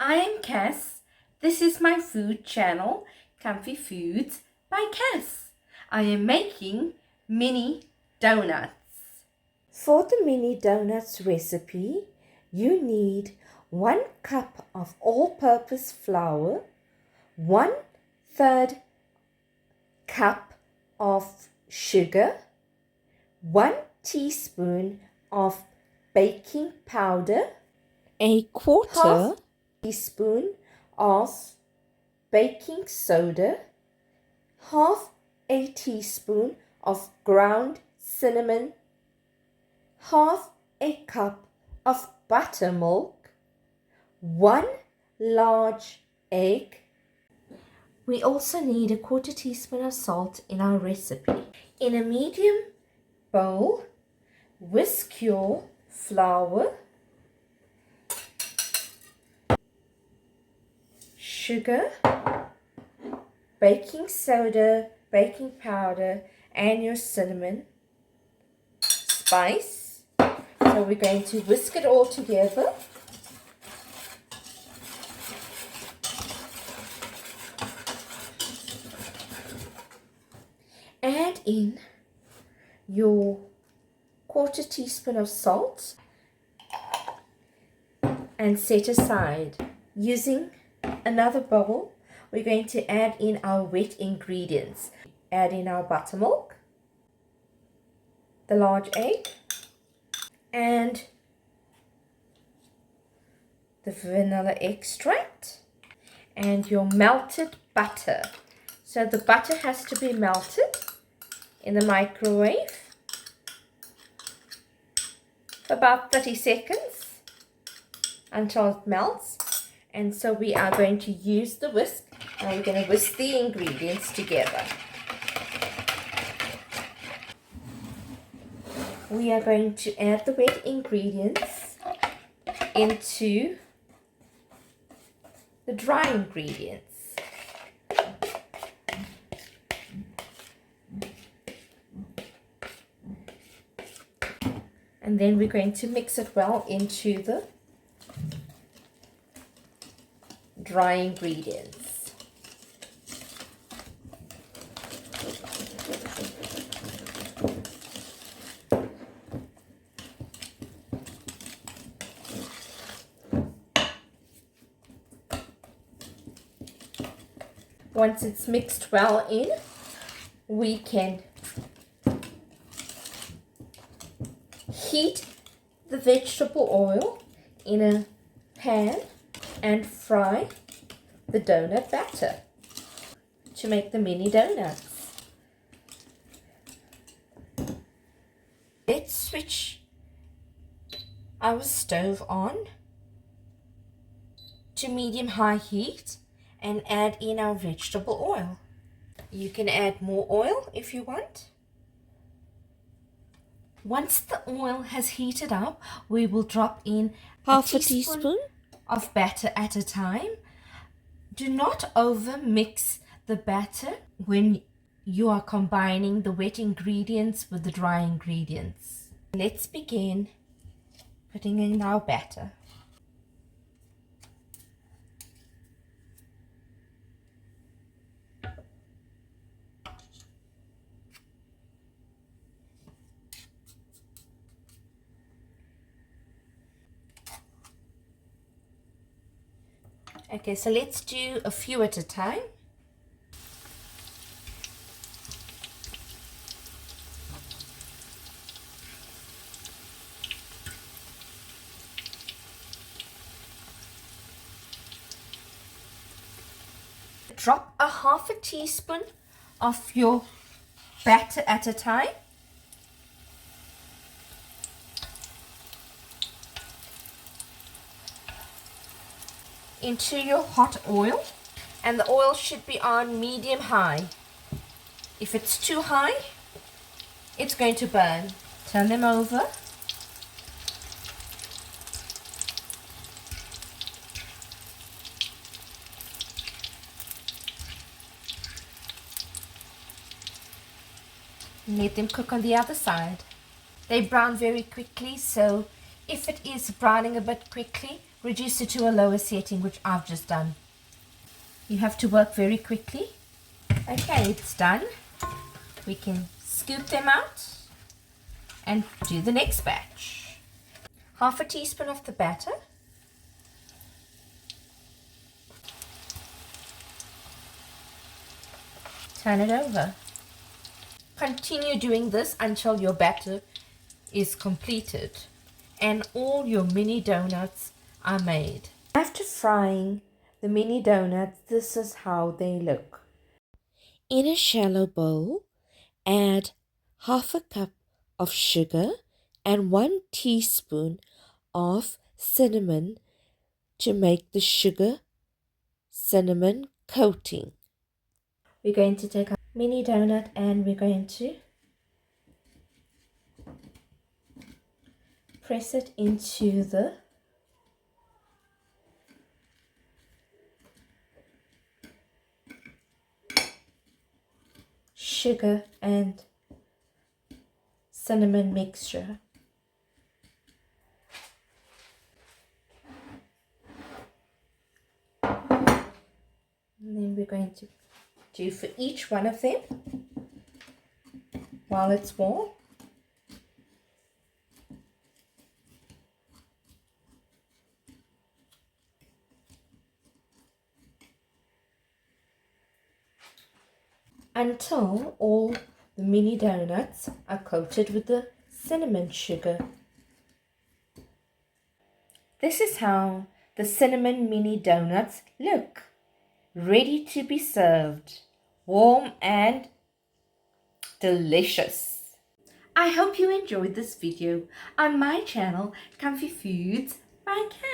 I am Cass. This is my food channel, Comfy Foods by Cass. I am making mini donuts. For the mini donuts recipe, you need 1 cup of all-purpose flour, 1/3 cup of sugar, 1 teaspoon of baking powder, a quarter teaspoon of baking soda, half a teaspoon of ground cinnamon, half a cup of buttermilk, 1 large egg. We also need a quarter teaspoon of salt in our recipe. In a medium bowl, whisk your flour, sugar, baking soda, baking powder, and your cinnamon spice. So we're going to whisk it all together. Add in your quarter teaspoon of salt and set aside. Using another bowl, we're going to add in our wet ingredients. Add in our buttermilk, the large egg, and the vanilla extract, and your melted butter. So the butter has to be melted in the microwave for about 30 seconds until it melts. And so we are going to use the whisk, and we're going to whisk the ingredients together. We are going to add the wet ingredients into the dry ingredients. And then we're going to mix it well into the dry ingredients. Once it's mixed well in, we can heat the vegetable oil in a pan and fry the donut batter to make the mini donuts. Let's switch our stove on to medium-high heat and add in our vegetable oil. You can add more oil if you want. Once the oil has heated up, we will drop in half a teaspoon of batter at a time. Do not over mix the batter when you are combining the wet ingredients with the dry ingredients. Let's begin putting in our batter. Okay, so let's do a few at a time. Drop a half a teaspoon of your batter at a time. Into your hot oil, and the oil should be on medium high. If it's too high, it's going to burn. Turn them over. Let them cook on the other side. They brown very quickly, so if it is browning a bit quickly, reduce it to a lower setting, which I've just done. You have to work very quickly. Okay, it's done. We can scoop them out and do the next batch. Half a teaspoon of the batter. Turn it over. Continue doing this until your batter is completed and all your mini donuts are made. After frying the mini donuts, this is how they look. In a shallow bowl, add half a cup of sugar and 1 teaspoon of cinnamon to make the sugar cinnamon coating. We're going to take our mini donut and we're going to press it into the sugar and cinnamon mixture. And then we're going to do for each one of them while it's warm. Until all the mini donuts are coated with the cinnamon sugar. This is how the cinnamon mini donuts look, ready to be served, warm and delicious. I hope you enjoyed this video on my channel, Comfy Foods by Kat.